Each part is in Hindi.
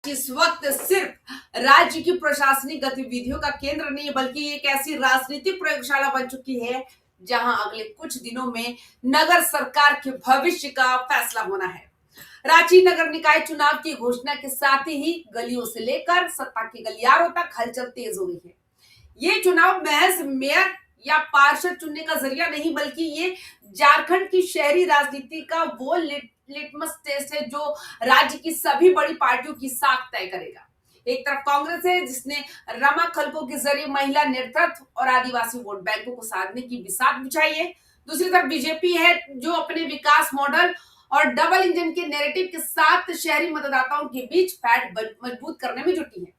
इस वक्त सिर्फ राज्य की प्रशासनिक गतिविधियों का केंद्र नहीं बल्कि एक ऐसी राजनीतिक प्रयोगशाला बन चुकी है जहां अगले कुछ दिनों में नगर सरकार के भविष्य का फैसला होना है। रांची नगर निकाय चुनाव की घोषणा के साथ ही गलियों से लेकर सत्ता के गलियारों तक हलचल तेज हो गई है। ये चुनाव महज मेयर या पार्षद चुनने का जरिया नहीं बल्कि ये झारखंड की शहरी राजनीति का वो लिटमस टेस्ट है जो राज्य की सभी बड़ी पार्टियों की साख तय करेगा। एक तरफ कांग्रेस है जिसने रमा खलको के जरिए महिला नेतृत्व और आदिवासी वोट बैंकों को साधने की बिसात बिछाई है। दूसरी तरफ बीजेपी है जो अपने विकास मॉडल और डबल इंजन के नैरेटिव के साथ शहरी मतदाताओं के बीच फैट मजबूत करने में जुटी है।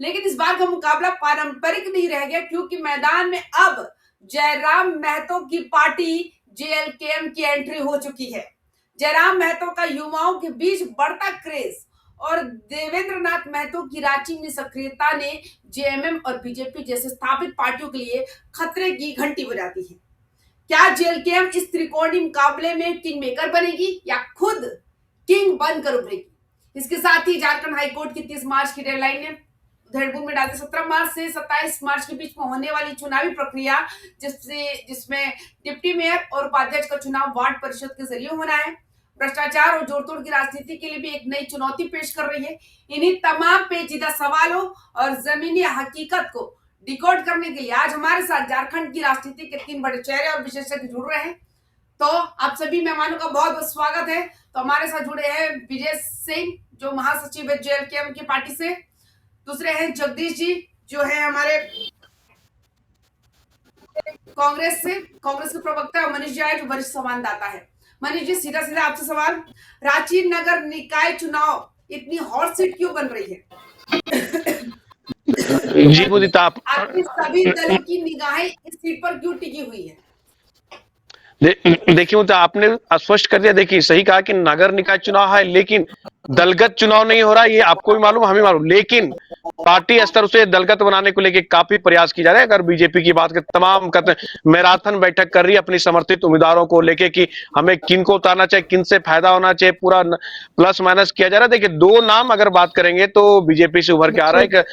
लेकिन इस बार का मुकाबला पारंपरिक नहीं रह गया क्योंकि मैदान में अब जयराम महतो की पार्टी जेएलकेएम की एंट्री हो चुकी है। जयराम महतो का युवाओं के बीच बढ़ता क्रेज और देवेंद्र नाथ महतो की रांची में सक्रियता ने जेएमएम और बीजेपी जैसे स्थापित पार्टियों के लिए खतरे की घंटी बजाती है। क्या जेएलकेएम इस त्रिकोणीय मुकाबले में किंग मेकर बनेगी या खुद किंग बनकर उभरेगी? इसके साथ ही झारखंड हाईकोर्ट की 30 मार्च की डेडलाइन है। देहरादून में डाले 17 मार्च से 27 मार्च के बीच में होने वाली चुनावी प्रक्रिया जिसमें डिप्टी मेयर और उपाध्यक्ष का चुनाव वार्ड परिषद के जरिए होना है, भ्रष्टाचार और जोड़तोड़ की राजनीति के लिए भी एक नई चुनौती पेश कर रही है। इन्हीं तमाम पेचीदा सवालों और जमीनी हकीकत को डिकोड करने के लिए आज हमारे साथ झारखंड की राजनीति के 3 बड़े चेहरे और विशेषज्ञ जुड़ रहे हैं। तो आप सभी मेहमानों का बहुत बहुत स्वागत है। तो हमारे साथ जुड़े हैं विजय सिंह जो महासचिव है जेएलकेएम की पार्टी से, दूसरे हैं जगदीश जी जो है हमारे कांग्रेस से, कांग्रेस के प्रवक्ता मनीष जी जो वरिष्ठ संवाददाता है। मनीष जी सीधा सीधा आपसे सवाल, रांची नगर निकाय चुनाव इतनी हॉट सीट क्यों बन रही है? जी मुदिता, आपकी सभी दलों की निगाहें इस सीट पर क्यों टिकी हुई है? देखिए मुद्दा आपने स्पष्ट कर दिया। देखिए सही कहा कि नगर निकाय चुनाव है लेकिन दलगत चुनाव नहीं हो रहा, ये आपको भी मालूम हमें मालूम, लेकिन पार्टी स्तर से दलगत बनाने को लेकर काफी प्रयास किए जा रहे हैं। अगर बीजेपी की बात करें, तमाम मैराथन बैठक कर रही है अपनी समर्थित उम्मीदवारों को लेके कि हमें किन को उतारना चाहिए, किन से फायदा होना चाहिए, पूरा प्लस माइनस किया जा रहा है। देखिए 2 नाम अगर बात करेंगे तो बीजेपी से उभर के आ रहा है,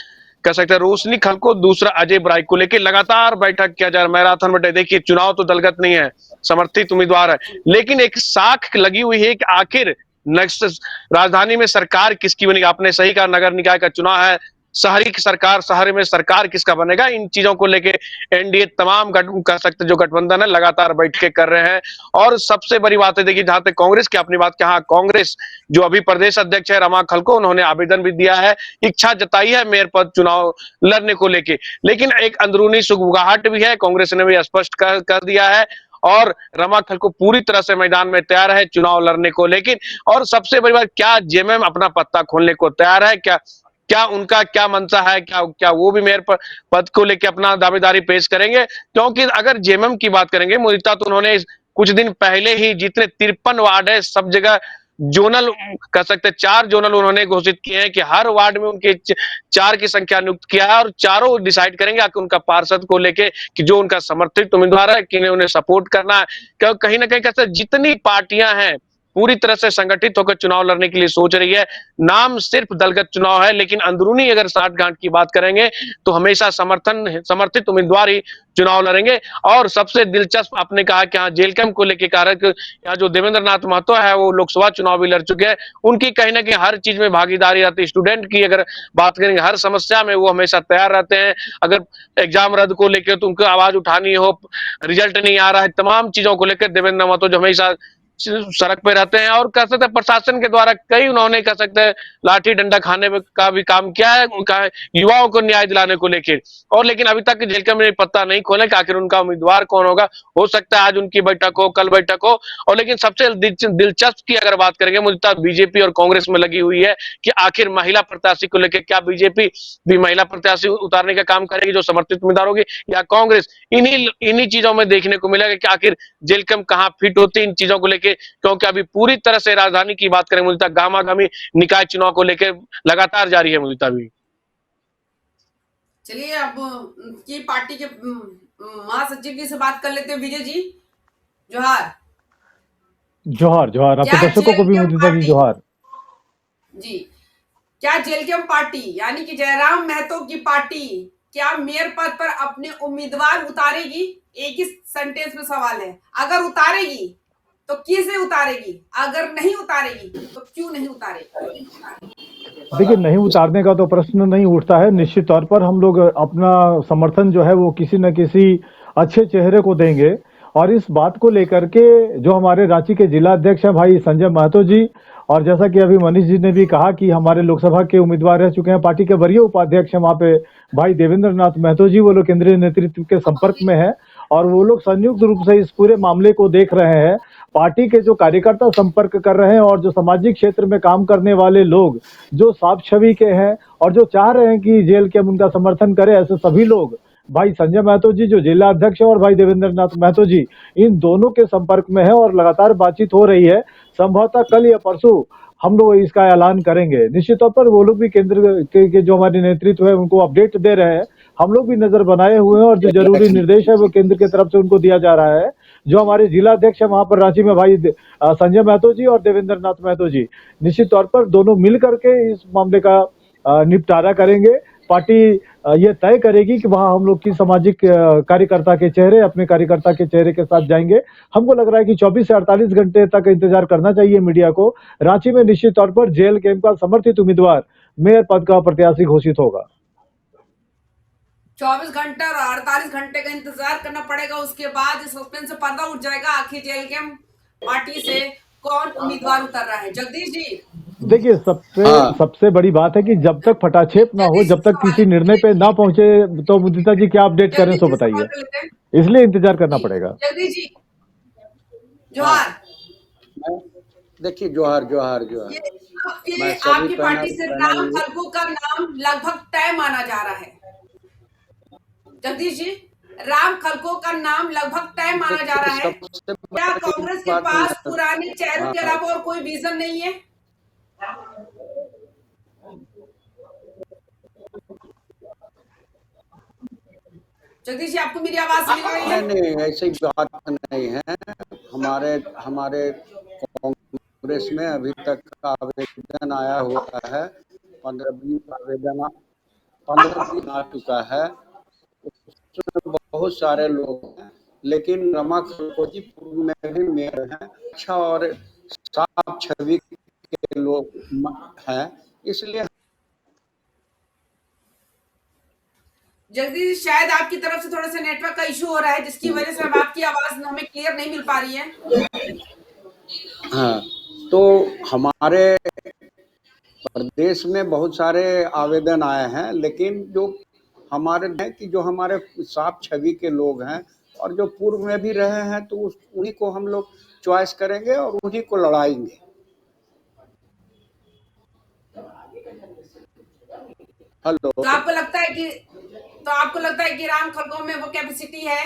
कह सकते हैं रोशनी खलको, दूसरा अजय ब्राई को लेकर लगातार बैठक किया जा रहा है, मैराथन बैठक। देखिए चुनाव तो दलगत नहीं है, समर्थित उम्मीदवार है, लेकिन एक साख लगी हुई है कि आखिर राजधानी में सरकार किसकी बनेगी। आपने सही कहा, नगर निकाय का चुनाव है, शहरी की सरकार, शहर में सरकार किसका बनेगा, इन चीजों को लेके एनडीए तमाम कह सकते जो गठबंधन है लगातार बैठकें कर रहे हैं। और सबसे बड़ी बात है, देखिए जहां तक कांग्रेस की अपनी बात, कहा कांग्रेस जो अभी प्रदेश अध्यक्ष है रमा खलको, उन्होंने आवेदन भी दिया है, इच्छा जताई है मेयर पद चुनाव लड़ने को लेके, लेकिन एक अंदरूनी सुगबुगाहट भी है, कांग्रेस ने भी स्पष्ट कर दिया है। और रमा खलको पूरी तरह से मैदान में तैयार है चुनाव लड़ने को लेकिन। और सबसे बड़ी बात, क्या जेएमएम अपना पत्ता खोलने को तैयार है? क्या क्या उनका क्या मंशा है? क्या वो भी मेयर पद को लेकर अपना दावेदारी पेश करेंगे? क्योंकि अगर जेएमएम की बात करेंगे मुदिता, तो उन्होंने कुछ दिन पहले ही जितने 53 वार्ड है सब जगह जोनल, कह सकते 4 जोनल उन्होंने घोषित किए हैं कि हर वार्ड में उनके 4 की संख्या नियुक्त किया है और चारों डिसाइड करेंगे कि उनका पार्षद को लेके कि जो उनका समर्थित उम्मीदवार है कि उन्हें सपोर्ट करना है। कहीं ना कहीं कैसे जितनी पार्टियां हैं पूरी तरह से संगठित होकर चुनाव लड़ने के लिए सोच रही है। नाम सिर्फ दलगत चुनाव है लेकिन अंदरूनी अगर साठगांठ की बात करेंगे तो हमेशा समर्थित उम्मीदवार ही चुनाव लड़ेंगे। और सबसे दिलचस्प आपने कहा कि हाँ जेएलकेएम को लेकर कहा है कि यहाँ जो देवेंद्र नाथ महतो है वो लोकसभा चुनाव भी लड़ चुके हैं, उनकी कहीं ना कहीं हर चीज में भागीदारी रहती है। स्टूडेंट की अगर बात करेंगे, हर समस्या में वो हमेशा तैयार रहते हैं। अगर एग्जाम रद्द को लेकर तो उनको आवाज उठानी हो, रिजल्ट नहीं आ रहा है, तमाम चीजों को लेकर देवेंद्र महतो जो हमेशा सड़क पे रहते हैं। और कह सकते हैं प्रशासन के द्वारा कई उन्होंने कह सकते हैं लाठी डंडा खाने का भी काम किया है उनका, युवाओं को न्याय दिलाने को लेकर। और लेकिन अभी तक जेएलकेएम ने पत्ता नहीं खोले कि आखिर उनका उम्मीदवार कौन होगा। हो सकता है आज उनकी बैठक हो, कल बैठक हो। और लेकिन सबसे दिलचस्प की अगर बात करेंगे मुझे, बीजेपी और कांग्रेस में लगी हुई है कि आखिर महिला प्रत्याशी को लेकर क्या बीजेपी भी महिला प्रत्याशी उतारने का काम करेगी जो समर्थित उम्मीदवार होगी, या कांग्रेस। इन्हीं चीजों में देखने को मिलेगा कि आखिर जेएलकेएम कहां फिट होती है इन चीजों को लेकर। क्योंकि अभी पूरी तरह से राजधानी की बात करें मुझे, गामागामी निकाय चुनाव को लेकर लगातार जारी है मुझे अभी। चलिए अब की पार्टी के महासचिव जी से बात कर लेते हैं। विजय जी जोहार। जोहार जोहार, आपके दर्शकों को भी मुदिता जी जोहार जी। क्या जेलकेम पार्टी यानी कि जयराम महतो की पार्टी क्या मेयर पद पर अपने उम्मीदवार उतारेगी? एक ही सेंटेंस में सवाल है। अगर उतारेगी तो किसे उतारेगी, अगर नहीं उतारेगी तो क्यों नहीं उतारेगी? देखिए, नहीं उतारने का तो प्रश्न नहीं उठता है। निश्चित तौर पर हम लोग अपना समर्थन जो है वो किसी न किसी अच्छे चेहरे को देंगे। और इस बात को लेकर के जो हमारे रांची के जिला अध्यक्ष हैं भाई संजय महतो जी, और जैसा कि अभी मनीष जी ने भी कहा कि हमारे लोकसभा के उम्मीदवार रह चुके हैं, पार्टी के वरीय उपाध्यक्ष हैं वहाँ पे भाई देवेंद्र नाथ महतो जी, वो लोग केंद्रीय नेतृत्व के संपर्क में है और वो लोग संयुक्त रूप से इस पूरे मामले को देख रहे हैं। पार्टी के जो कार्यकर्ता संपर्क कर रहे हैं और जो सामाजिक क्षेत्र में काम करने वाले लोग जो साफ छवि के हैं और जो चाह रहे हैं कि जेल के उनका समर्थन करें, ऐसे सभी लोग भाई संजय महतो जी जो जिला अध्यक्ष है और भाई देवेंद्र नाथ महतो जी इन दोनों के संपर्क में है और लगातार बातचीत हो रही है। संभवतः कल या परसों हम लोग इसका ऐलान करेंगे। निश्चित तौर पर वो लोग भी केंद्र के जो हमारे नेतृत्व है उनको अपडेट दे रहे हैं। हम लोग भी नजर बनाए हुए हैं और जो जरूरी निर्देश है वो केंद्र की तरफ से उनको दिया जा रहा है। जो हमारे जिला अध्यक्ष है वहां पर रांची में भाई संजय महतो जी और देवेंद्र नाथ महतो जी निश्चित तौर पर दोनों मिल करके इस मामले का निपटारा करेंगे। पार्टी ये तय करेगी कि वहां हम लोग की सामाजिक कार्यकर्ता के चेहरे अपने कार्यकर्ता के चेहरे के साथ जाएंगे। हमको लग रहा है कि 24 से 48 घंटे तक इंतजार करना चाहिए मीडिया को। रांची में निश्चित तौर पर जेल कैंप का समर्थित उम्मीदवार मेयर पद का प्रत्याशी घोषित होगा। 24 घंटे और 48 घंटे का इंतजार करना पड़ेगा, उसके बाद सस्पेंस से पर्दा उठ जाएगा। आखिर जेल के पार्टी से कौन उम्मीदवार उतर रहा है? जगदीश जी, देखिए, सबसे बड़ी बात है कि जब तक फटाक्षेप ना हो, जब तक किसी निर्णय पे ना पहुंचे, तो मुदिता जी क्या अपडेट करें सो बताइए। इसलिए इंतजार करना पड़ेगा। जगदीश जी जोहार। देखिए, जोहार जोहार जोहार। आपकी पार्टी से राम खलको का नाम लगभग तय माना जा रहा है। जगदीश जी, राम खलको का नाम लगभग तय माना जा रहा है। क्या कांग्रेस के पास पुराने चेहरों के अलावा और कोई विजन नहीं है? जगदीश जी, आपको मेरी आवाज मिल रही है? नहीं, ऐसी बात नहीं है। हमारे कांग्रेस में अभी तक आवेदन आया हुआ है, 15-20 आवेदन 15-20 आ चुका है। उसमें बहुत सारे लोग हैं, लेकिन रमा खलको जी पूर्व में भी मेयर हैं, अच्छा और साफ छवि के लोग हैं, इसलिए। जगदीश, शायद आपकी तरफ से थोड़ा सा नेटवर्क का इशू हो रहा है, जिसकी वजह से अब आपकी आवाज हमें क्लियर नहीं मिल पा रही है। हाँ, तो हमारे प्रदेश में बहुत सारे आवेदन आए हैं, लेकिन जो हमारे हैं कि जो हमारे साफ छवि के लोग हैं और जो पूर्व में भी रहे हैं, तो उन्हीं को हम लोग चॉइस करेंगे और उन्हीं को लड़ाएंगे। हेलो। तो आपको लगता है कि राम खलको में वो कैपेसिटी है?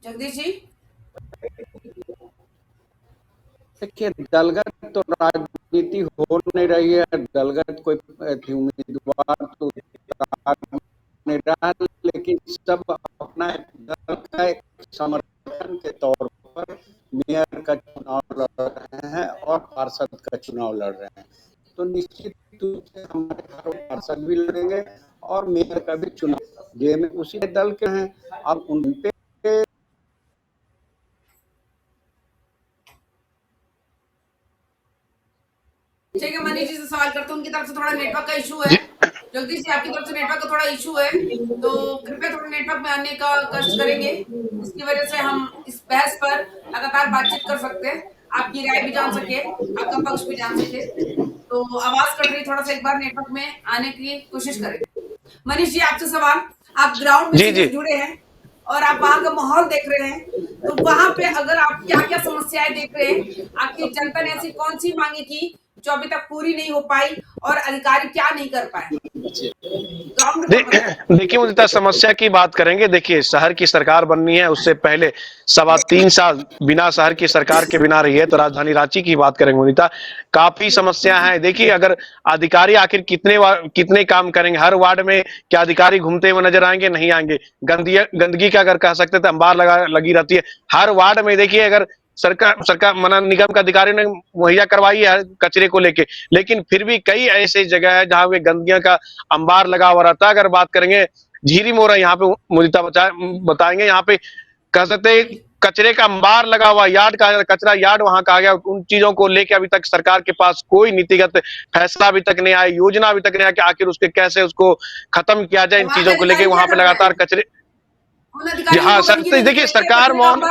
जगदीश जी, देखिए, दलगत तो राजनीति हो नहीं रही है। दलगत कोई उम्मीदवार तो नहीं रहा, लेकिन सब अपना दल का एक समर्थन के तौर पर मेयर का चुनाव लड़ रहे हैं और पार्षद का चुनाव लड़ रहे हैं। तो निश्चित रूप से हमारे पार्षद भी लड़ेंगे और मेयर का भी चुनाव जे में उसी दल के हैं। अब उन पे ठीक है, मनीष जी से सवाल करते हैं। उनकी तरफ से थोड़ा नेटवर्क का इशू है। जगदीश जी, आपकी तरफ से नेटवर्क का थोड़ा इशू है, तो कृपया थोड़ा नेटवर्क में आने का कष्ट करेंगे। इसकी वजह से हम इस बहस पर लगातार बातचीत कर सकते हैं, आपकी राय भी जान सके, आपका पक्ष भी जान सके। तो आवाज कट रही, थोड़ा सा एक बार नेटवर्क में आने की कोशिश करें। मनीष जी, आपसे सवाल, आप ग्राउंड में जुड़े हैं और आप वहां का माहौल देख रहे हैं, तो वहां पे अगर आप क्या क्या समस्याएं देख रहे हैं? आपकी जनता ने ऐसी कौन सी मांगे की जो अभी तक पूरी नहीं हो पाई और अधिकारी क्या नहीं कर पाए? देखिए, मुझे समस्या की बात करेंगे। देखिए, शहर की सरकार बननी है, उससे पहले 3.25 साल बिना शहर की सरकार के बिना रही है। तो राजधानी रांची की बात करेंगे मुदिता, काफी समस्या है। देखिए, अगर अधिकारी आखिर कितने काम करेंगे? हर वार्ड में क्या अधिकारी घूमते हुए नजर आएंगे? नहीं आएंगे। गंदगी का अगर कह सकते तो अंबार लगी रहती है हर वार्ड में। देखिए, अगर सरकार मना निगम का अधिकारियों ने मुहैया करवाई है कचरे को लेके, लेकिन फिर भी कई ऐसे जगह है जहां पे गंदगियां का अंबार लगा हुआ रहता है। अगर बात करेंगे झीरी मोरा, यहाँ पे मुझे बताएंगे, यहाँ पे कह सकते हैं कचरे का अंबार लगा हुआ, यार्ड का कचरा यार्ड वहां का आ गया। उन चीजों को लेकर अभी तक सरकार के पास कोई नीतिगत फैसला अभी तक नहीं आया, योजना अभी तक नहीं आया कि आखिर उसके कैसे उसको खत्म किया जाए। इन चीजों को लेकर वहां पे लगातार कचरे, हाँ सर, देखिए सरकार मौन,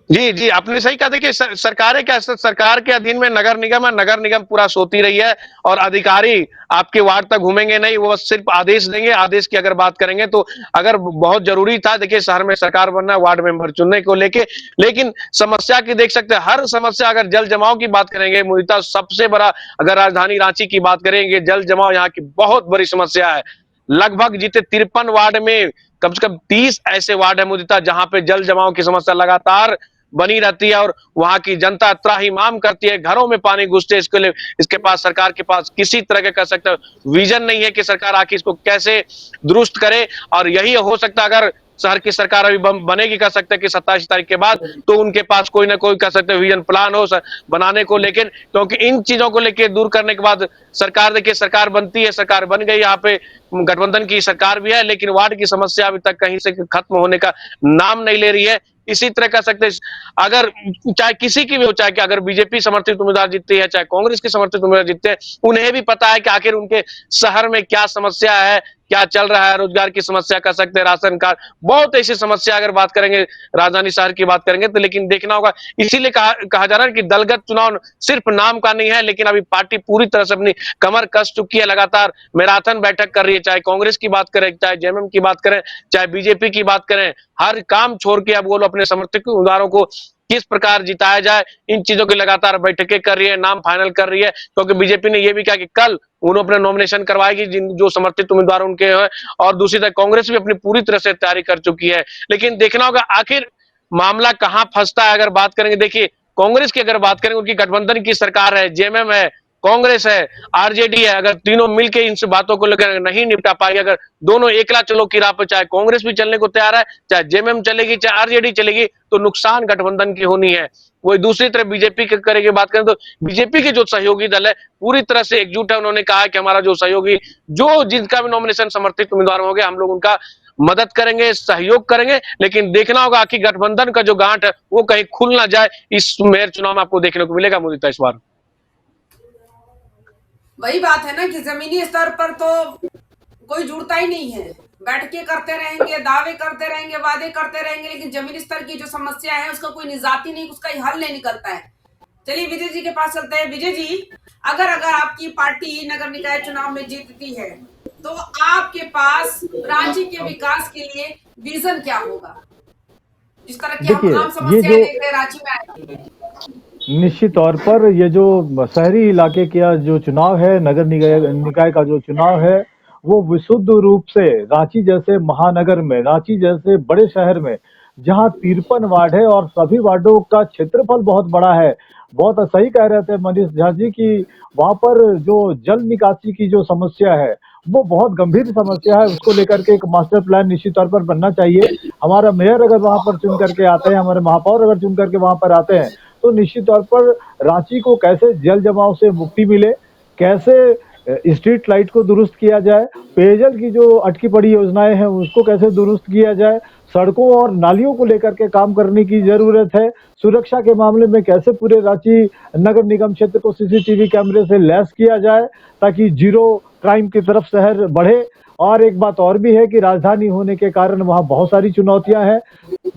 जी जी आपने सही कहा। देखिए सरकारें क्या, सरकार के अधीन में नगर निगम है, नगर निगम पूरा सोती रही है और अधिकारी आपके वार्ड तक घूमेंगे नहीं, वो सिर्फ आदेश देंगे। आदेश की अगर बात करेंगे तो अगर बहुत जरूरी था, देखिए शहर में सरकार बनना है, वार्ड मेंबर चुनने को लेके, लेकिन समस्या की देख सकते हैं हर समस्या। अगर जल जमाव की बात करेंगे मुझे सबसे बड़ा, अगर राजधानी रांची की बात करेंगे, जल जमाव यहाँ की बहुत बड़ी समस्या है। लगभग जितने 53 वार्ड में कम से कम 30 ऐसे वार्ड है मुदिता जहां पे जल जमाव की समस्या लगातार बनी रहती है और वहां की जनता त्राहिमाम करती है, घरों में पानी घुसते। इसके लिए इसके पास, सरकार के पास किसी तरह के कह सकते हैं विजन नहीं है कि सरकार आखिर इसको कैसे दुरुस्त करे। और यही हो सकता है अगर शहर की सरकार अभी बनेगी, कह सकते हैं कि 27 तारीख के बाद, तो उनके पास कोई ना कोई कह सकते हैं विजन प्लान हो बनाने को लेकिन, क्योंकि इन चीजों को लेकर दूर करने के बाद सरकार, देखिए सरकार बनती है, सरकार बन गई, यहाँ पे गठबंधन की सरकार भी है, लेकिन वार्ड की समस्या अभी तक कहीं से खत्म होने का नाम नहीं ले रही है। इसी तरह कह सकते हैं अगर चाहे किसी की भी हो, चाहे कि अगर बीजेपी समर्थित उम्मीदवार जीतती है, चाहे कांग्रेस की समर्थित उम्मीदवार जीतते हैं, उन्हें भी पता है कि आखिर उनके शहर में क्या समस्या है, क्या चल रहा है। रोजगार की समस्या कह सकते हैं, राशन कार्ड, बहुत ऐसी समस्या अगर बात करेंगे राजधानी शहर की बात करेंगे तो, लेकिन देखना होगा। इसीलिए कहा जा रहा है कि दलगत चुनाव सिर्फ नाम का नहीं है, लेकिन अभी पार्टी पूरी तरह से अपनी कमर कस चुकी है, लगातार मैराथन बैठक कर रही है। चाहे कांग्रेस की बात करें, चाहे जेएमएम की बात करें, चाहे बीजेपी की बात करें, हर काम छोड़ के अब वो लोग अपने समर्थक उम्मीदवारों को किस प्रकार जिताया जाए, इन चीजों की लगातार बैठकें कर रही है, नाम फाइनल कर रही है। क्योंकि बीजेपी ने यह भी कहा कि कल उन्होंने अपने नॉमिनेशन करवाएगी जो समर्थित उम्मीदवार उनके हैं, और दूसरी तरफ कांग्रेस भी अपनी पूरी तरह से तैयारी कर चुकी है। लेकिन देखना होगा आखिर मामला कहां फंसता है। अगर बात करेंगे, देखिए कांग्रेस की अगर बात करेंगे, उनकी गठबंधन की सरकार है, जेएमएम है, कांग्रेस है, आरजेडी है, अगर तीनों मिलकर इन बातों को लेकर नहीं निपटा पाएगी, अगर दोनों एकला चलो की राह पर, चाहे कांग्रेस भी चलने को तैयार है, चाहे जेएमएम चलेगी, चाहे आरजेडी चलेगी, तो नुकसान गठबंधन की होनी है। वही दूसरी तरफ बीजेपी के करेगी बात करें तो बीजेपी के जो सहयोगी दल है पूरी तरह से एकजुट है। उन्होंने कहा कि हमारा जो सहयोगी, जो जिनका भी नॉमिनेशन समर्थित उम्मीदवार हो गया, हम लोग उनका मदद करेंगे, सहयोग करेंगे। लेकिन देखना होगा कि गठबंधन का जो गांठ है वो कहीं खुल ना जाए। इस मेयर चुनाव में आपको देखने को मिलेगा मुदिता इस बार। वही बात है ना कि जमीनी स्तर पर तो कोई जुड़ता ही नहीं है, बैठ के करते रहेंगे, दावे करते रहेंगे, वादे करते रहेंगे, लेकिन जमीनी स्तर की जो समस्या है उसका कोई निजात ही नहीं, उसका हल नहीं निकलता है। चलिए विजय जी के पास चलते हैं। विजय जी, अगर आपकी पार्टी नगर निकाय चुनाव में जीतती है तो आपके पास रांची के विकास के लिए विजन क्या होगा? जिस तरह की हम आम समस्याएं देख रहे हैं रांची में, निश्चित तौर पर ये जो शहरी इलाके का जो चुनाव है, नगर निकाय का जो चुनाव है, वो विशुद्ध रूप से रांची जैसे महानगर में, रांची जैसे बड़े शहर में, जहां 53 वार्ड है और सभी वार्डों का क्षेत्रफल बहुत बड़ा है। बहुत सही कह रहे थे मनीष झा जी की वहां पर जो जल निकासी की जो समस्या है वो बहुत गंभीर समस्या है। उसको लेकर के एक मास्टर प्लान निश्चित तौर पर बनना चाहिए। हमारा मेयर अगर वहां पर चुन करके आते हैं, हमारे महापौर अगर चुन करके वहां पर आते हैं, तो निश्चित तौर पर रांची को कैसे जल जमाव से मुक्ति मिले, कैसे स्ट्रीट लाइट को दुरुस्त किया जाए, पेयजल की जो अटकी पड़ी योजनाएं हैं उसको कैसे दुरुस्त किया जाए, सड़कों और नालियों को लेकर के काम करने की जरूरत है, सुरक्षा के मामले में कैसे पूरे रांची नगर निगम क्षेत्र को सीसीटीवी कैमरे से लैस किया जाए ताकि जीरो क्राइम की तरफ शहर बढ़े। और एक बात और भी है कि राजधानी होने के कारण वहाँ बहुत सारी चुनौतियां हैं।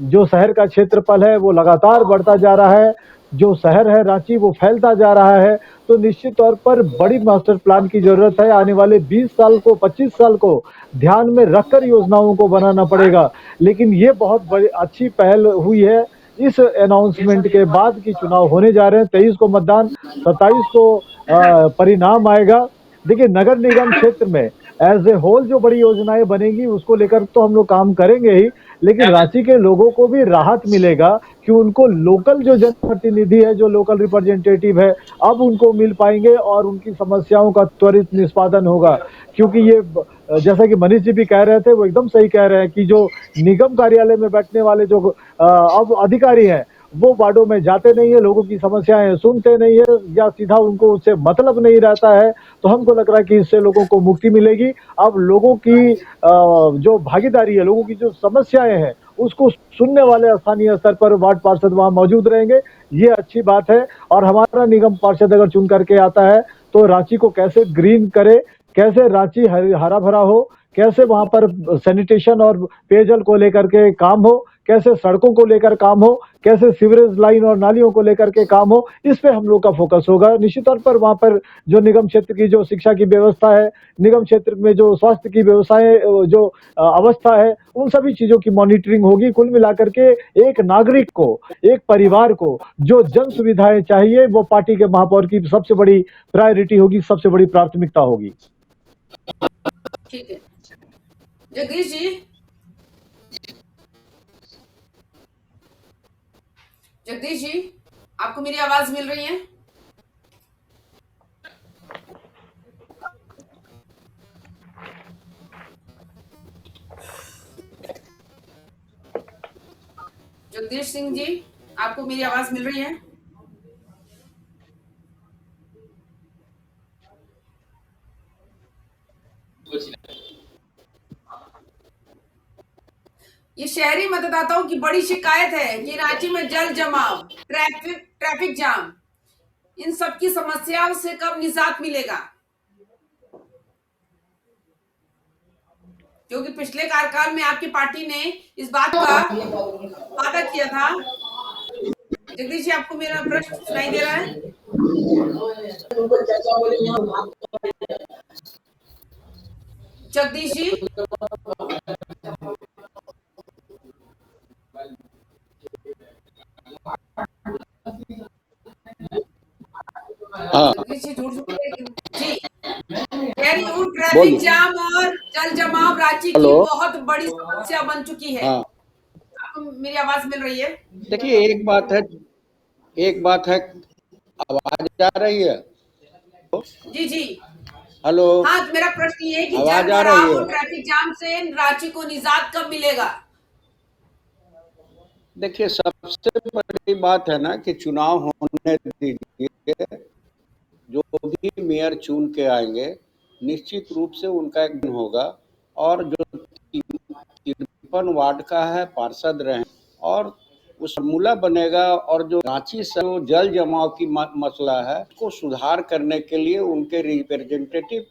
जो शहर का क्षेत्रफल है वो लगातार बढ़ता जा रहा है, जो शहर है रांची वो फैलता जा रहा है। तो निश्चित तौर पर बड़ी मास्टर प्लान की जरूरत है। आने वाले 20 साल को, 25 साल को ध्यान में रखकर योजनाओं को बनाना पड़ेगा। लेकिन ये बहुत बड़ी अच्छी पहल हुई है। इस अनाउंसमेंट के बाद की चुनाव होने जा रहे हैं, 23 को मतदान, 27 को परिणाम आएगा। देखिए नगर निगम क्षेत्र में एज ए होल जो बड़ी योजनाएं बनेगी उसको लेकर तो हम लोग काम करेंगे ही, लेकिन रांची के लोगों को भी राहत मिलेगा कि उनको लोकल जो जनप्रतिनिधि है, जो लोकल रिप्रेजेंटेटिव है, अब उनको मिल पाएंगे और उनकी समस्याओं का त्वरित निष्पादन होगा। क्योंकि ये जैसा कि मनीष जी भी कह रहे थे, वो एकदम सही कह रहे हैं कि जो निगम कार्यालय में बैठने वाले जो अब अधिकारी हैं, वो वार्डों में जाते नहीं है, लोगों की समस्याएं सुनते नहीं है, या सीधा उनको उससे मतलब नहीं रहता है। तो हमको लग रहा है कि इससे लोगों को मुक्ति मिलेगी। अब लोगों की जो भागीदारी है, लोगों की जो समस्याएं हैं, उसको सुनने वाले स्थानीय स्तर पर वार्ड पार्षद वहां मौजूद रहेंगे। ये अच्छी बात है। और हमारा निगम पार्षद अगर चुन करके आता है तो रांची को कैसे ग्रीन करे, कैसे रांची हरा भरा हो, कैसे वहां पर सैनिटेशन और पेयजल को लेकर के काम हो, कैसे सड़कों को लेकर काम हो, कैसे सीवरेज लाइन और नालियों को लेकर के काम हो, इस पे हम लोग का फोकस होगा। निश्चित तौर पर वहां पर जो निगम क्षेत्र की जो शिक्षा की व्यवस्था है, निगम क्षेत्र में जो स्वास्थ्य की व्यवसाय जो अवस्था है, उन सभी चीजों की मॉनिटरिंग होगी। कुल मिलाकर के एक नागरिक को, एक परिवार को जो जन सुविधाएं चाहिए, वो पार्टी के महापौर की सबसे बड़ी प्रायोरिटी होगी, सबसे बड़ी प्राथमिकता होगी। ठीक है जगदीश जी। जगदीश जी, आपको मेरी आवाज मिल रही है? जगदीश सिंह जी, आपको मेरी आवाज मिल रही है? ये शहरी मतदाताओं की बड़ी शिकायत है कि रांची में जल जमाव, ट्रैफिक जाम, इन सब की समस्याओं से कब निजात मिलेगा? क्योंकि पिछले कार्यकाल में आपकी पार्टी ने इस बात का वादा किया था। जगदीश जी, आपको मेरा प्रश्न सुनाई दे रहा है? जगदीश जी, हाँ जगदीश जी जी ट्रैफिक जाम और जल जमाव रांची की बहुत बड़ी समस्या बन चुकी है। हाँ आपको मेरी आवाज मिल रही है? देखिए, एक बात है, आवाज आ रही है? जी जी। हेलो, हाँ, मेरा प्रश्न ये है कि आवाज जल आ रही भराव और है? ट्रैफिक जाम से रांची को निजात कब मिलेगा? देखिए, सबसे बड़ी बात है ना कि चुनाव होने दीजिए। जो भी मेयर चुन के आएंगे, निश्चित रूप से उनका एक दिन होगा, और जो 53 वार्ड का है पार्षद रहे, और उस फॉर्मूला बनेगा, और जो रांची से जल जमाव की मसला है उसको सुधार करने के लिए उनके रिप्रेजेंटेटिव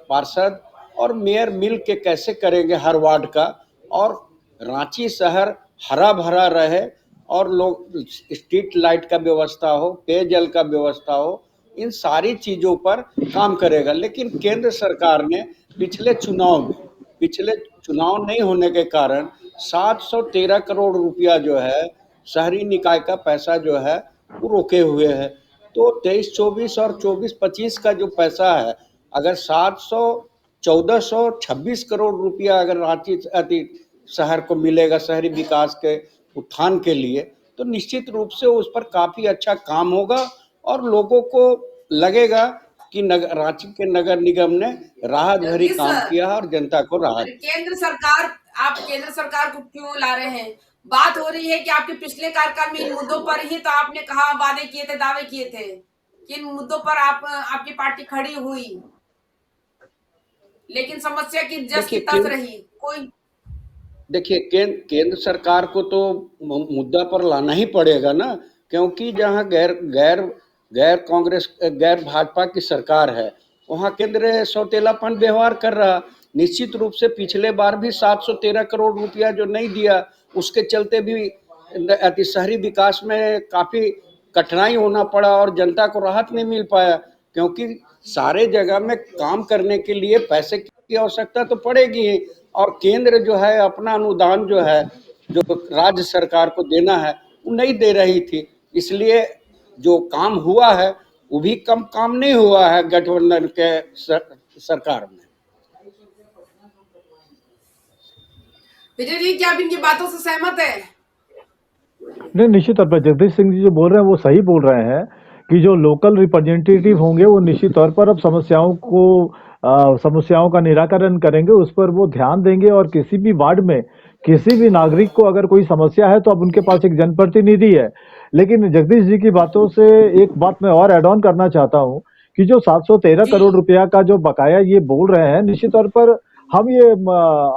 पार्षद और मेयर मिल के कैसे करेंगे हर वार्ड का, और रांची शहर हरा भरा रहे, और लोग स्ट्रीट लाइट का व्यवस्था हो, पेयजल का व्यवस्था हो, इन सारी चीजों पर काम करेगा। लेकिन केंद्र सरकार ने पिछले चुनाव नहीं होने के कारण 713 करोड़ रुपया जो है शहरी निकाय का पैसा जो है वो रोके हुए है। तो 23-24 और 24-25 का जो पैसा है, अगर 1426 करोड़ रुपया अगर रांची शहर को मिलेगा शहरी विकास के उत्थान के लिए, तो निश्चित रूप से उस पर काफी अच्छा काम होगा, और लोगों को लगेगा कि रांची के नगर निगम ने राहत भरी काम किया है और जनता को राहत। आप केंद्र सरकार को क्यों ला रहे हैं? बात हो रही है कि आपके पिछले कार्यकाल में इन मुद्दों पर ही तो आपने कहा, वादे किए थे, दावे किए थे कि इन मुद्दों पर आपकी पार्टी खड़ी हुई, लेकिन समस्या की जस की तस रही कोई। देखिए, केंद्र सरकार को तो मुद्दा पर लाना ही पड़ेगा ना, क्योंकि जहां गैर कांग्रेस गैर भाजपा की सरकार है, वहां केंद्र सौतेलापन व्यवहार कर रहा। निश्चित रूप से पिछले बार भी 713 करोड़ रुपया जो नहीं दिया, उसके चलते भी शहरी विकास में काफी कठिनाई होना पड़ा और जनता को राहत नहीं मिल पाया, क्योंकि सारे जगह में काम करने के लिए पैसे की आवश्यकता तो पड़ेगी ही, और केंद्र जो है अपना अनुदान जो है जो राज्य सरकार को देना है वो नहीं दे रही थी। इसलिए जो काम हुआ है वो भी कम काम नहीं हुआ है गठबंधन के सरकार में। विजय जी, क्या आप इनकी बातों से सहमत है? नहीं, निश्चित तौर पर जगदीश सिंह जी जो बोल रहे हैं वो सही बोल रहे हैं कि जो लोकल रिप्रेजेंटेटिव होंगे वो निश्चित तौर पर अब समस्याओं का निराकरण करेंगे, उस पर वो ध्यान देंगे। और किसी भी वार्ड में किसी भी नागरिक को अगर कोई समस्या है तो अब उनके पास एक जनप्रतिनिधि है। लेकिन जगदीश जी की बातों से एक बात मैं और ऐड ऑन करना चाहता हूँ कि जो 713 जी। करोड़ रुपया का जो बकाया ये बोल रहे हैं, निश्चित तौर पर हम ये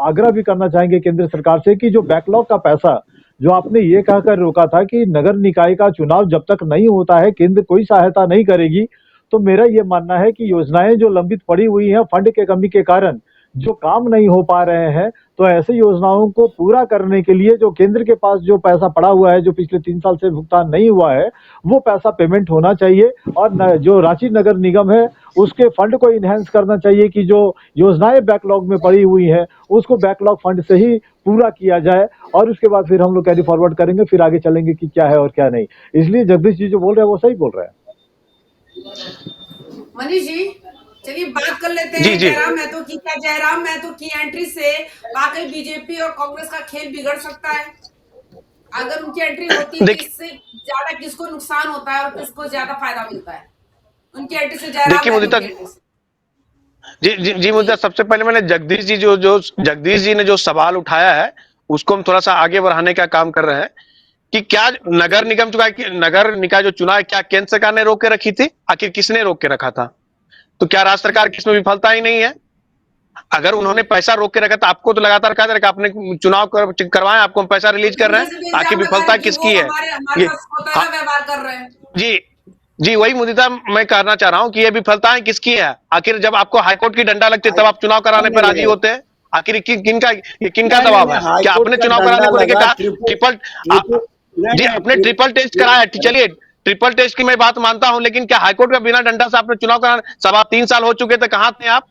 आग्रह भी करना चाहेंगे केंद्र सरकार से कि जो बैकलॉग का पैसा जो आपने ये कहकर रोका था कि नगर निकाय का चुनाव जब तक नहीं होता है केंद्र कोई सहायता नहीं करेगी, तो मेरा ये मानना है कि योजनाएं जो लंबित पड़ी हुई हैं फंड के कमी के कारण जो काम नहीं हो पा रहे हैं, तो ऐसी योजनाओं को पूरा करने के लिए जो केंद्र के पास जो पैसा पड़ा हुआ है, जो पिछले 3 साल से भुगतान नहीं हुआ है, वो पैसा पेमेंट होना चाहिए। और जो रांची नगर निगम है उसके फंड को इनहेंस करना चाहिए कि जो योजनाएं बैकलॉग में पड़ी हुई है उसको बैकलॉग फंड से ही पूरा किया जाए। और उसके बाद फिर हम लोग कैरी फॉरवर्ड करेंगे, फिर आगे चलेंगे कि क्या है और क्या नहीं। इसलिए जगदीश जी जो बोल रहे हैं वो सही बोल रहे हैं। मनीष जी, चलिए बात कर लेते जी हैं जी जयराम महतो की। क्या जयराम महतो की एंट्री से वाकई बीजेपी और कांग्रेस का खेल बिगड़ सकता है? अगर उनकी एंट्री होती तो देखिए इससे ज्यादा किसको नुकसान होता है और किसको ज्यादा फायदा मिलता है उनकी एंट्री से, जयराम देखिए महतो मुदिता की एंट्री से? जी जी जी जी। मुदिता, सबसे पहले मैंने जगदीश जी जो जो जगदीश जी ने जो सवाल उठाया है उसको हम थोड़ा सा आगे बढ़ाने का काम कर रहे हैं कि क्या नगर निगम चुनाव नगर निकाय जो चुनाव है, क्या केंद्र सरकार ने रोक के रखी थी? आखिर किसने रोक के रखा था? तो क्या राज्य सरकार की इसमें विफलता ही नहीं है? अगर उन्होंने पैसा रोक के रखा तो आपको तो लगातार कहा जा रहा है कि आपने चुनाव करवाए, आपको हम पैसा रिलीज कर रहे उनमें हैं, से तो आखिर इल्जाम लगा विफलता है कि वो किसकी है? हमारे ये साथ सौतेला हाँ, व्यवहार कर रहे हैं। जी जी वही मुद्दा मैं कहना चाह रहा हूं कि ये विफलताएं किसकी है? आखिर जब आपको हाईकोर्ट की डंडा लगती है तब आप चुनाव कराने नहीं पर नहीं राजी नहीं होते हैं? आखिर किनका नहीं नहीं दबाव नहीं है? क्या हाईकोर्ट आपने का चुनाव डंडा कराने को लेकर लगा कहा ट्रिपल ट्रिपल ट्रिपल नहीं जी नहीं आपने ट्रिपल टेस्ट कराया, चलिए ट्रिपल टेस्ट की मैं बात मानता हूं, लेकिन क्या हाईकोर्ट का बिना डंडा से आपने चुनाव कराना? 3.25 साल हो चुके थे, कहां थे आप?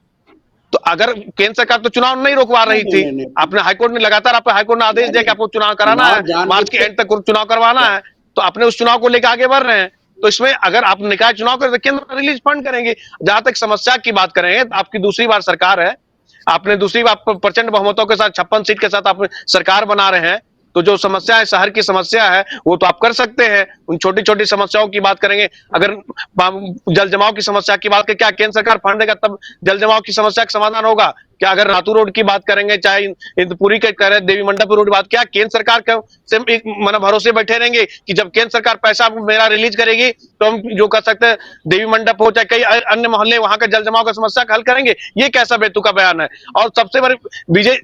तो अगर केंद्र सरकार तो चुनाव नहीं रोकवा नहीं रही नहीं थी, नहीं नहीं आपने हाईकोर्ट ने लगातार आपको हाईकोर्ट ने आदेश नहीं दिया कि नहीं आपको चुनाव कराना है, चुनाव मार्च जानबूझ के के एंड तक चुनाव करवाना है, तो अपने उस चुनाव को लेकर आगे बढ़ रहे हैं। तो इसमें अगर आप निकाय चुनाव करें तो केंद्र रिलीज फंड करेंगे। जहां तक समस्या की बात करेंगे, तो आपकी दूसरी बार सरकार है, आपने दूसरी बार प्रचंड बहुमतों के साथ 56 सीट के साथ आप सरकार बना रहे हैं, तो जो समस्या है, शहर की समस्या है, वो तो आप कर सकते हैं। उन छोटी छोटी समस्याओं की बात करेंगे, अगर जल जमाव की समस्या की बात करें, क्या केंद्र सरकार फंड देगा तब जल जमाव की समस्या का समाधान होगा? क्या अगर रातू रोड की बात करेंगे, चाहे इंदपुरी के करें, देवी मंडप रोड बात, क्या केंद्र सरकार का से एक मन भरोसे बैठे रहेंगे कि जब केंद्र सरकार पैसा मेरा रिलीज करेगी तो हम जो कर सकते हैं, देवी मंडप हो चाहे कई अन्य मोहल्ले, वहां का जल जमाव का समस्या हल करेंगे? ये कैसा बेतुका बयान है? और सबसे बड़ी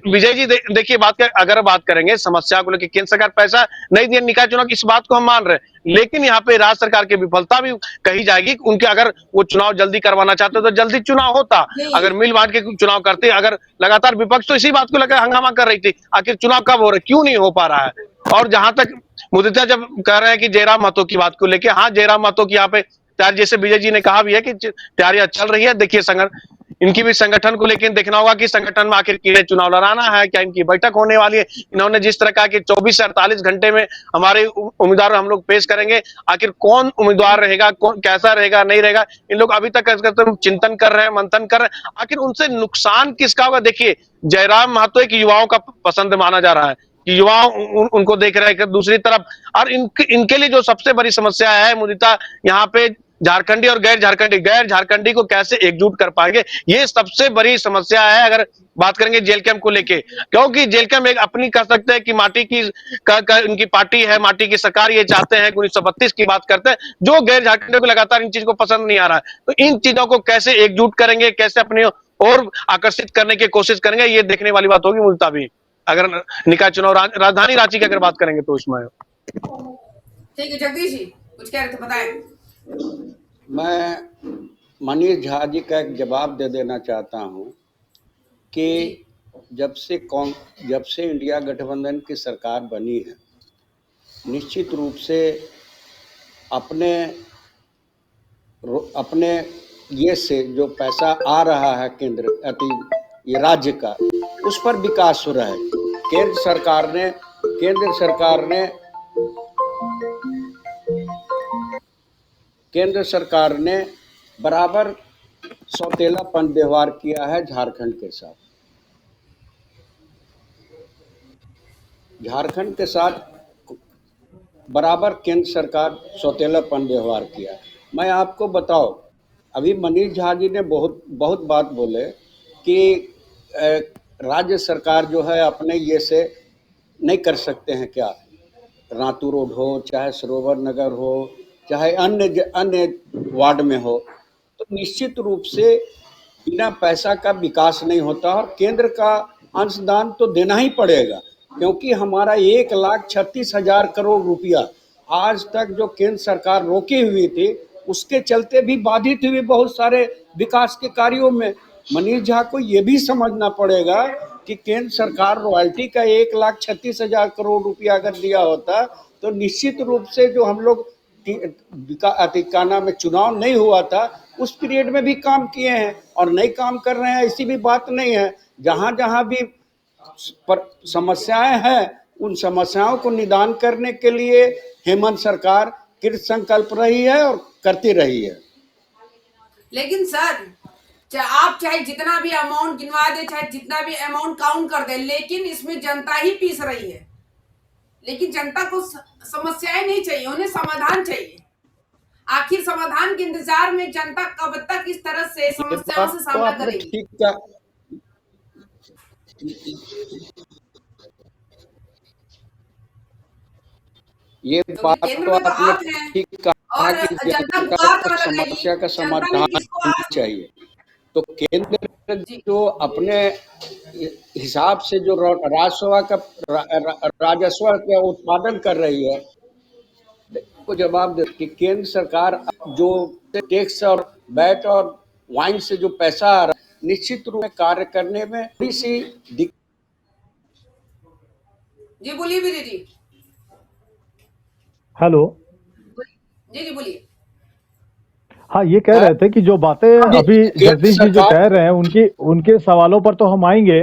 विजय जी देखिए, अगर बात करेंगे समस्या को लेकर, केंद्र सरकार पैसा नहीं दिया निकाय चुनाव की, इस बात को हम मान रहे हैं, लेकिन यहाँ पे राज्य सरकार की विफलता भी कही जाएगी। उनके अगर वो चुनाव जल्दी करवाना चाहते तो जल्दी चुनाव होता, अगर मिल बांट के चुनाव करते। अगर लगातार विपक्ष तो इसी बात को लेकर हंगामा कर रही थी, आखिर चुनाव कब हो रहा है, क्यों नहीं हो पा रहा है? और जहां तक मुद्दा जब कह रहे हैं कि जयराम महतो की बात को लेकर, हाँ जयराम महतो की यहाँ पे तैयारी, जैसे विजय जी ने कहा भी है कि तैयारियां चल रही है। देखिए इनकी भी संगठन को लेकर देखना होगा कि संगठन में आखिर किन्हें चुनाव लड़ाना है, क्या इनकी बैठक होने वाली है। इन्होंने जिस तरह कहा कि 24 से 48 घंटे में हमारे उम्मीदवार हम लोग पेश करेंगे, आखिर कौन उम्मीदवार रहेगा, कौन कैसा रहेगा, नहीं रहेगा, इन लोग अभी तक चिंतन कर रहे हैं, मंथन कर रहे हैं। आखिर उनसे नुकसान किसका होगा? देखिए जयराम महतो एक युवाओं का पसंद माना जा रहा है कि युवा उनको देख रहे हैं दूसरी तरफ। और इनके लिए जो सबसे बड़ी समस्या है मुदिता, यहाँ पे झारखंडी और गैर झारखंडी को कैसे एकजुट कर पाएंगे, ये सबसे बड़ी समस्या है। अगर बात करेंगे जेल कैंप को लेके, क्योंकि जेल कैंप एक अपनी कह सकते हैं कि माटी की इनकी पार्टी है, माटी की सरकार, ये चाहते हैं 1932 की बात करते हैं, जो गैर झारखंडियों को लगातार इन चीज को पसंद नहीं आ रहा है। तो इन चीजों को कैसे एकजुट करेंगे, कैसे अपने और आकर्षित करने की कोशिश करेंगे, ये देखने वाली बात होगी मुल्ता भी, अगर निकाय चुनाव राजधानी रांची की अगर बात करेंगे तो इसमें। ठीक है जगदीश जी, कुछ कह रहे थे, बताएं। मैं मनीष झा जी का एक जवाब दे देना चाहता हूं कि जब से इंडिया गठबंधन की सरकार बनी है, निश्चित रूप से अपने ये से जो पैसा आ रहा है ये राज्य का, उस पर विकास हो रहा है। केंद्र सरकार ने बराबर सौतेलापन व्यवहार किया है झारखंड के साथ। झारखंड के साथ बराबर केंद्र सरकार सौतेलापन व्यवहार किया। मैं आपको बताओ, अभी मनीष झा जी ने बहुत बात बोले कि राज्य सरकार जो है अपने ये से नहीं कर सकते हैं क्या, रातू रोड हो, चाहे सरोवर नगर हो, चाहे अन्य वार्ड में हो, तो निश्चित रूप से बिना पैसा का विकास नहीं होता और केंद्र का अंशदान तो देना ही पड़ेगा, क्योंकि हमारा 1,36,000 करोड़ रुपया आज तक जो केंद्र सरकार रोकी हुई थी उसके चलते भी बाधित हुए बहुत सारे विकास के कार्यों में। मनीष झा को ये भी समझना पड़ेगा कि केंद्र सरकार रॉयल्टी का 1,36,000 करोड़ रुपया अगर दिया होता तो निश्चित रूप से जो हम लोग अधिकाना में चुनाव नहीं हुआ था उस पीरियड में भी काम किए हैं और नहीं काम कर रहे हैं ऐसी भी बात नहीं है। जहां जहां भी समस्याएं हैं उन समस्याओं को निदान करने के लिए हेमंत सरकार कृत संकल्प रही है और करती रही है। लेकिन सर, आप चाहे जितना भी अमाउंट गिनवा दे, चाहे जितना भी अमाउंट काउंट कर दे, लेकिन इसमें जनता ही पीस रही है। लेकिन जनता को समस्याएं नहीं चाहिए, उन्हें समाधान चाहिए। आखिर समाधान के इंतजार में जनता कब तक इस तरह से समस्याओं से सामना करेगी? ये बात तो आपने ठीक कहा कि जनता को समस्या का समाधान चाहिए, तो केंद्र जो अपने हिसाब से जो राजस्व का उत्पादन कर रही है को जवाब दे कि केंद्र सरकार जो टैक्स और वैट और वाइन से जो पैसा आ रहा है निश्चित रूप में कार्य करने में थोड़ी सी जी बोलिए वीर जी। हेलो जी बोलिए। हाँ, ये कह रहे थे कि जो बातें अभी जगदीश जी जो कह रहे हैं उनके सवालों पर तो हम आएंगे,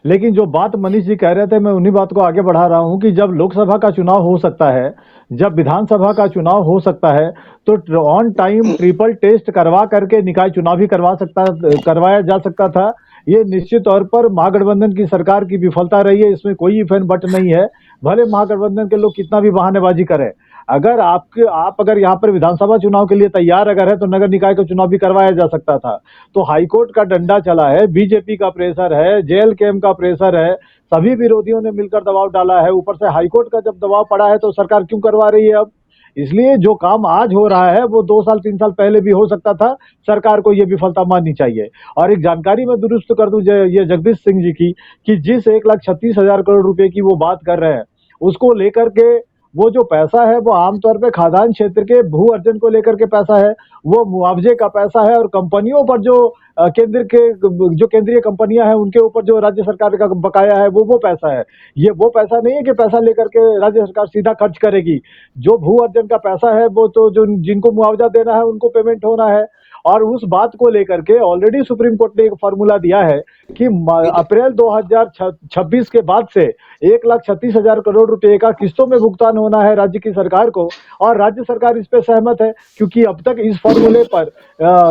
लेकिन जो बात मनीष जी कह रहे थे मैं उन्हीं बात को आगे बढ़ा रहा हूं कि जब लोकसभा का चुनाव हो सकता है, जब विधानसभा का चुनाव हो सकता है, तो ऑन टाइम ट्रिपल टेस्ट करवा करके निकाय चुनाव भी करवाया जा सकता था। ये निश्चित तौर पर महागठबंधन की सरकार की विफलता रही है, इसमें कोई इफेन बट नहीं है। भले महागठबंधन के लोग कितना भी बहानेबाजी करें, अगर आप अगर यहाँ पर विधानसभा चुनाव के लिए तैयार अगर है तो नगर निकाय का चुनाव भी करवाया जा सकता था। तो हाईकोर्ट का डंडा चला है, बीजेपी का प्रेशर है, जेएलकेएम का प्रेशर है, सभी विरोधियों ने मिलकर दबाव डाला है। ऊपर से हाईकोर्ट का जब दबाव पड़ा है तो सरकार क्यों करवा रही है अब? इसलिए जो काम आज हो रहा है वो 2 साल 3 साल पहले भी हो सकता था। सरकार को ये विफलता माननी चाहिए। और एक जानकारी मैं दुरुस्त कर दूं ये जगदीश सिंह जी की, कि जिस 1,36,000 करोड़ रुपए की वो बात कर रहे हैं उसको लेकर के वो जो पैसा है वो आमतौर पे खाद्यान्न क्षेत्र के भू अर्जन को लेकर के पैसा है, वो मुआवजे का पैसा है और कंपनियों पर जो केंद्रीय कंपनियां हैं उनके ऊपर जो राज्य सरकार का बकाया है वो पैसा है। ये वो पैसा नहीं है कि पैसा लेकर के राज्य सरकार सीधा खर्च करेगी। जो भू अर्जन का पैसा है वो तो जो जिनको मुआवजा देना है उनको पेमेंट होना है। और उस बात को लेकर के ऑलरेडी सुप्रीम कोर्ट ने एक फॉर्मूला दिया है कि अप्रैल 2026 के बाद से 1,36,000 करोड़ रुपए का किस्तों में भुगतान होना है राज्य की सरकार को, और राज्य सरकार इस पे सहमत है क्योंकि अब तक इस फॉर्मूले पर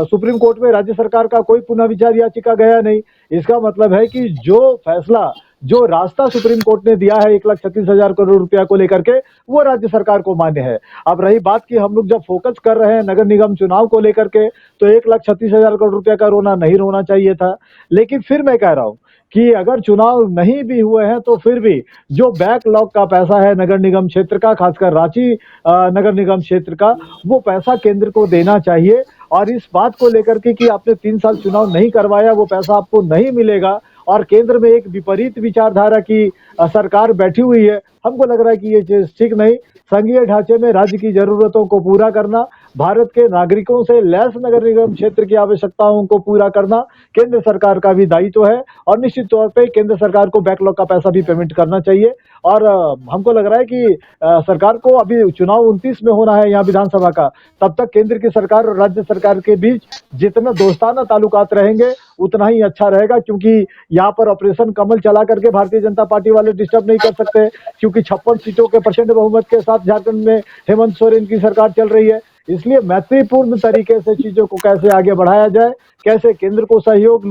सुप्रीम कोर्ट में राज्य सरकार का कोई पुनर्विचार याचिका गया नहीं। इसका मतलब है कि जो फैसला, जो रास्ता सुप्रीम कोर्ट ने दिया है 1,36,000 करोड़ रुपया को लेकर के, वो राज्य सरकार को मान्य है। अब रही बात कि हम लोग जब फोकस कर रहे हैं नगर निगम चुनाव को लेकर के, तो 1,36,000 करोड़ रुपया का रोना नहीं रोना चाहिए था। लेकिन फिर मैं कह रहा हूं कि अगर चुनाव नहीं भी हुए हैं तो फिर भी जो बैकलॉग का पैसा है नगर निगम क्षेत्र का, खासकर रांची नगर निगम क्षेत्र का, वो पैसा केंद्र को देना चाहिए। और इस बात को लेकर के कि आपने 3 साल चुनाव नहीं करवाया, वो पैसा आपको नहीं मिलेगा और केंद्र में एक विपरीत विचारधारा की सरकार बैठी हुई है, हमको लग रहा है कि ये चीज ठीक नहीं। संघीय ढांचे में राज्य की जरूरतों को पूरा करना, भारत के नागरिकों से लैस नगर निगम क्षेत्र की आवश्यकताओं को पूरा करना केंद्र सरकार का भी दायित्व है और निश्चित तौर पे केंद्र सरकार को बैकलॉग का पैसा भी पेमेंट करना चाहिए। और हमको लग रहा है कि सरकार को अभी चुनाव 29 में होना है यहाँ विधानसभा का, तब तक केंद्र की सरकार और राज्य सरकार के बीच जितना दोस्ताना ताल्लुकात रहेंगे उतना ही अच्छा रहेगा, क्योंकि यहाँ पर ऑपरेशन कमल चला करके भारतीय जनता पार्टी वाले डिस्टर्ब नहीं कर सकते, क्योंकि 56 सीटों के प्रचंड बहुमत के साथ झारखंड में हेमंत सोरेन की सरकार चल रही है। इसलिए मैत्रीपूर्ण तरीके से चीजों को कैसे आगे बढ़ाया जाए, कैसे केंद्र को सहयोग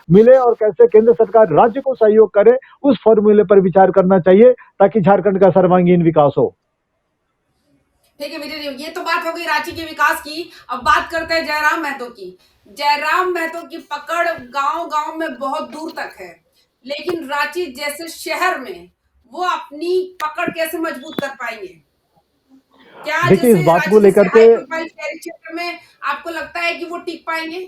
मिले और कैसे केंद्र सरकार राज्य को सहयोग करे, उस फॉर्मूले पर विचार करना चाहिए ताकि झारखंड का सर्वांगीण विकास हो। ठीक है विजय जी, ये तो बात हो गई रांची के विकास की। अब बात करते हैं जयराम महतो की। जयराम महतो की पकड़ गांव गांव में बहुत दूर तक है, लेकिन रांची जैसे शहर में वो अपनी पकड़ कैसे मजबूत कर पाएंगे? क्या देखिए, इस जैसे बात को रांची जैसे लेकर के हाई प्रोफाइल शहरी क्षेत्र में आपको लगता है कि वो टिक पाएंगे?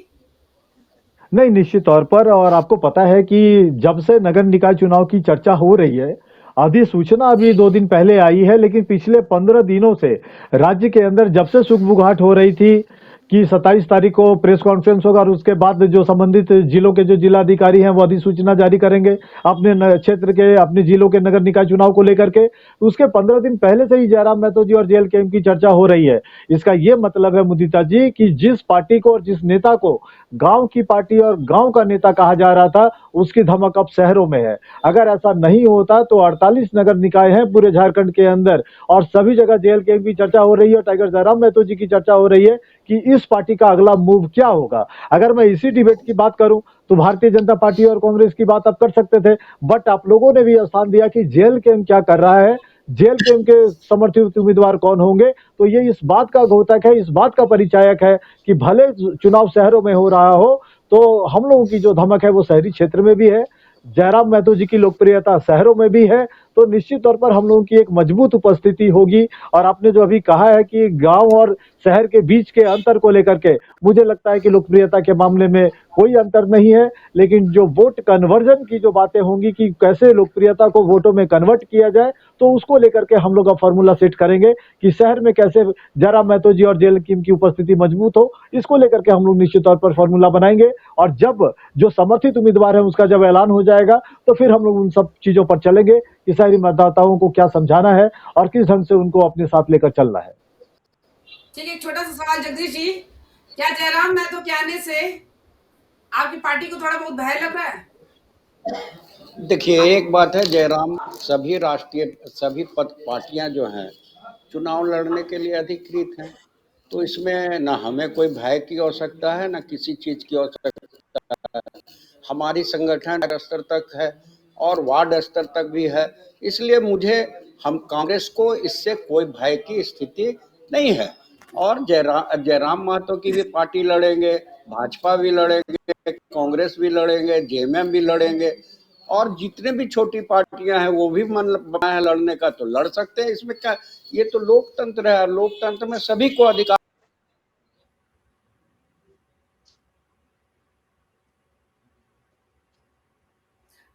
नहीं, निश्चित तौर पर। और आपको पता है कि जब से नगर निकाय चुनाव की चर्चा हो रही है, अधिसूचना अभी 2 दिन पहले आई है, लेकिन पिछले 15 दिनों से राज्य के अंदर जब से सुगबुगाहट हो रही थी कि 27 तारीख को प्रेस कॉन्फ्रेंस होगा और उसके बाद जो संबंधित जिलों के जो जिलाधिकारी हैं वो अधिसूचना जारी करेंगे अपने क्षेत्र के, अपने जिलों के नगर निकाय चुनाव को लेकर के, उसके 15 दिन पहले से ही जयराम महतो जी और जेएलकेएम की चर्चा हो रही है। इसका ये मतलब है मुदिता जी कि जिस पार्टी को और जिस नेता को गांव की पार्टी और गांव का नेता कहा जा रहा था, उसकी धमक अब शहरों में है। अगर ऐसा नहीं होता तो 48 नगर निकाय हैं पूरे झारखंड के अंदर और सभी जगह जेएलकेएम की चर्चा हो रही है और टाइगर जयराम महतो जी की चर्चा हो रही है कि इस पार्टी का अगला मूव क्या होगा। अगर मैं इसी डिबेट की बात करूं तो भारतीय जनता पार्टी और कांग्रेस की बात आप कर सकते थे, बट आप लोगों ने भी स्थान दिया कि जेएलकेएम क्या कर रहा है, जेएलकेएम के समर्थित उम्मीदवार कौन होंगे। तो ये इस बात का द्योतक है, इस बात का परिचायक है कि भले चुनाव शहरों में हो रहा हो तो हम लोगों की जो धमक है वो शहरी क्षेत्र में भी है, जयराम महतो जी की लोकप्रियता शहरों में भी है। तो निश्चित तौर पर हम लोगों की एक मजबूत उपस्थिति होगी। और आपने जो अभी कहा है कि गांव और शहर के बीच के अंतर को लेकर के, मुझे लगता है कि लोकप्रियता के मामले में कोई अंतर नहीं है, लेकिन जो वोट कन्वर्जन की जो बातें होंगी कि कैसे लोकप्रियता को वोटों में कन्वर्ट किया जाए, तो उसको लेकर के हम लोग अब फॉर्मूला सेट करेंगे कि शहर में कैसे जयराम महतो जी और जेएलकेएम की उपस्थिति मजबूत हो। इसको लेकर के हम लोग निश्चित तौर पर फॉर्मूला बनाएंगे और जब जो समर्थित उम्मीदवार है उसका जब ऐलान हो जाएगा तो फिर हम लोग उन सब चीजों पर चलेंगे कि शहरी मतदाताओं को क्या समझाना है और किस ढंग से उनको अपने साथ लेकर चलना है। ठीक है, एक छोटा सा सवाल जगदीश जी, क्या जयराम महतो के आने से आपकी पार्टी को थोड़ा बहुत भय लग रहा है? देखिए, एक बात है, जयराम सभी पार्टियां जो हैं चुनाव लड़ने के लिए अधिकृत हैं, तो इसमें ना हमें कोई भय की आवश्यकता है ना किसी चीज की आवश्यकता है। हमारी संगठन स्तर तक है और वार्ड स्तर तक भी है, इसलिए हम कांग्रेस को इससे कोई भय की स्थिति नहीं है। और जयराम महतो की भी पार्टी लड़ेंगे, भाजपा भी लड़ेंगे, कांग्रेस भी लड़ेंगे, जेएमएम भी लड़ेंगे और जितने भी छोटी पार्टियां हैं वो भी मन बनाया है लड़ने का तो लड़ सकते हैं। इसमें क्या, ये तो लोकतंत्र है, लोकतंत्र में सभी को अधिकार।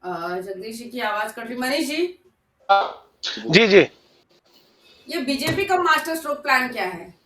जगदीश जी की आवाज कट रही। मनीष जी, जी जी, ये बीजेपी का मास्टर स्ट्रोक प्लान क्या है?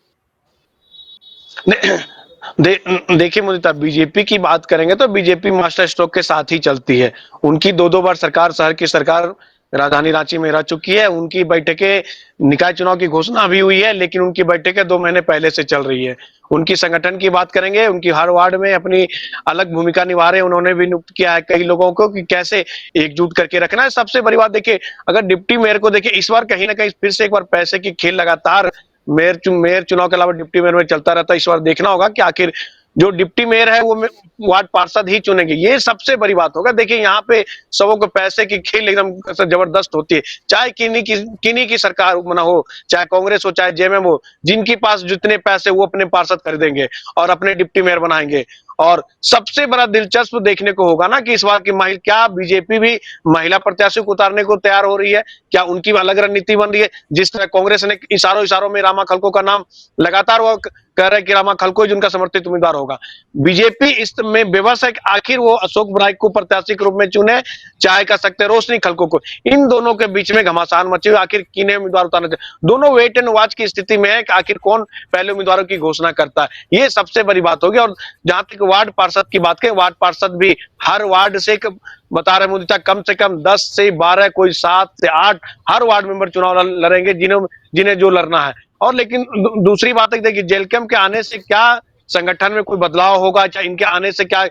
देखिए मुझे बीजेपी की बात करेंगे तो बीजेपी मास्टर स्ट्रोक के साथ ही चलती है। उनकी दो बार सरकार, शहर की सरकार राजधानी रांची में रह चुकी है। उनकी बैठकें, निकाय चुनाव की घोषणा भी हुई है, लेकिन उनकी बैठकें 2 महीने पहले से चल रही है। उनकी संगठन की बात करेंगे, उनकी हर वार्ड में अपनी अलग भूमिका निभा रहे हैं। उन्होंने भी नियुक्त किया है कई लोगों को कि कैसे एकजुट करके रखना है। सबसे बड़ी बात देखिए, अगर डिप्टी मेयर को देखिए, इस बार कहीं ना कहीं फिर से एक बार पैसे की खेल लगातार मेयर चुनाव के अलावा डिप्टी मेयर में चलता रहता है। इस बार देखना होगा कि आखिर जो डिप्टी मेयर है वो वार्ड पार्षद ही चुनेंगे, ये सबसे बड़ी बात होगा। देखिए यहाँ पे सबों को पैसे की खेल एकदम जबरदस्त होती है, चाहे किन्हीं की सरकार बना हो, चाहे कांग्रेस हो, चाहे जेएमएम हो, जिनके पास जितने पैसे वो अपने पार्षद खरीदेंगे और अपने डिप्टी मेयर बनाएंगे। और सबसे बड़ा दिलचस्प देखने को होगा ना कि इस बार की क्या बीजेपी भी महिला प्रत्याशी को उतारने को तैयार हो रही है? क्या उनकी अलग रणनीति बन रही है? जिस तरह कांग्रेस ने इशारों में रामा खलको का नाम लगातार वो कह रहे हैं कि रामा खलको ही उनका समर्थित उम्मीदवार होगा, बीजेपी इस में बेबस है कि आखिर वो अशोक ब्राइक को प्रत्याशी के रूप में चुने, चाहे कह सकते रोशनी खलको को। इन दोनों के बीच में घमासान मची हुई, आखिर किन्हें उम्मीदवार उतारना चाहिए। दोनों वेट एंड वॉच की स्थिति में है कि आखिर कौन पहले उम्मीदवारों की घोषणा करता है, ये सबसे बड़ी बात होगी। और जहां तक वार्ड पार्षद की बात करें, वार्ड पार्षद भी हर वार्ड से बता रहे मुझे कम से कम 10 से 12, कोई 7 से 8 हर वार्ड मेंबर चुनाव लड़ेंगे, जिन्हें जो लड़ना है। और लेकिन दूसरी बात है, देखिए जेएलकेएम के आने से क्या संगठन में कोई बदलाव होगा, चाहे इनके आने से क्या,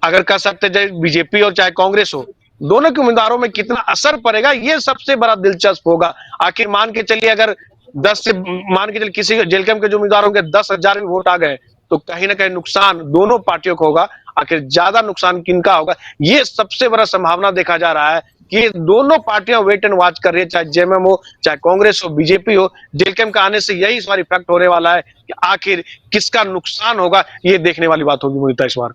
अगर कह सकते चाहे बीजेपी और चाहे कांग्रेस हो, दोनों के उम्मीदवारों में कितना असर पड़ेगा, ये सबसे बड़ा दिलचस्प होगा। आखिर मान के चलिए, अगर 10 से मान के चल किसी जेल कैंप के जो उम्मीदवार होंगे 10,000 भी वोट आ गए तो कहीं ना कहीं नुकसान दोनों पार्टियों को होगा। आखिर ज्यादा नुकसान किनका होगा, ये सबसे बड़ा संभावना देखा जा रहा है कि दोनों पार्टियां वेट एंड वॉच कर रही है, चाहे जेएमएम हो, चाहे कांग्रेस हो, बीजेपी हो। जेल कैंप का आने से यही इस बार इफेक्ट होने वाला है कि आखिर किसका नुकसान होगा, ये देखने वाली बात होगी मोहिता इस बार।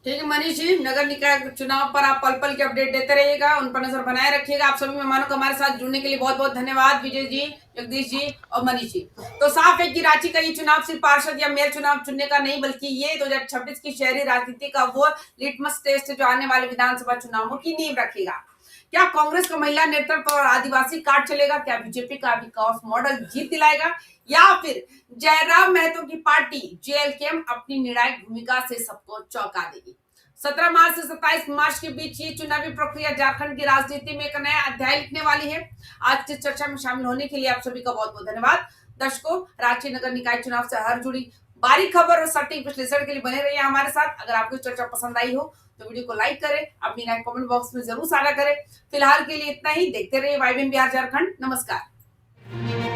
ठीक है मनीष जी, नगर निकाय चुनाव पर आप पल पल के अपडेट देते रहिएगा, उन पर नजर बनाए रखिएगा। आप सभी मेहमानों को हमारे साथ जुड़ने के लिए बहुत बहुत धन्यवाद, विजय जी, जगदीश जी और मनीष जी। तो साफ है कि रांची का ये चुनाव सिर्फ पार्षद या मेयर चुनाव चुनने का नहीं, बल्कि ये 2026 की शहरी राजनीति का वो लिटमस टेस्ट जो आने वाले विधानसभा चुनावों की नींव रखेगा। क्या कांग्रेस का महिला नेतृत्व और आदिवासी कार्ड चलेगा? क्या बीजेपी का विकास मॉडल जीत दिलाएगा, या फिर जयराम महतो की पार्टी जेएलकेएम अपनी निर्णायक भूमिका से सबको चौंका देगी? 17 मार्च से 27 मार्च के बीच ये चुनावी प्रक्रिया झारखंड की राजनीति में एक नया अध्याय लिखने वाली है। आज की चर्चा में शामिल होने के लिए आप सभी का बहुत बहुत धन्यवाद। दर्शकों, रांची नगर निकाय चुनाव से हर जुड़ी बारीक खबर और सटीक विश्लेषण के लिए बने रहिए हमारे साथ। अगर आपको चर्चा पसंद आई हो तो वीडियो को लाइक करें, अपनी राय कमेंट बॉक्स में जरूर साझा करें। फिलहाल के लिए इतना ही। देखते रहिए वाइबीएम बिहार झारखंड। नमस्कार।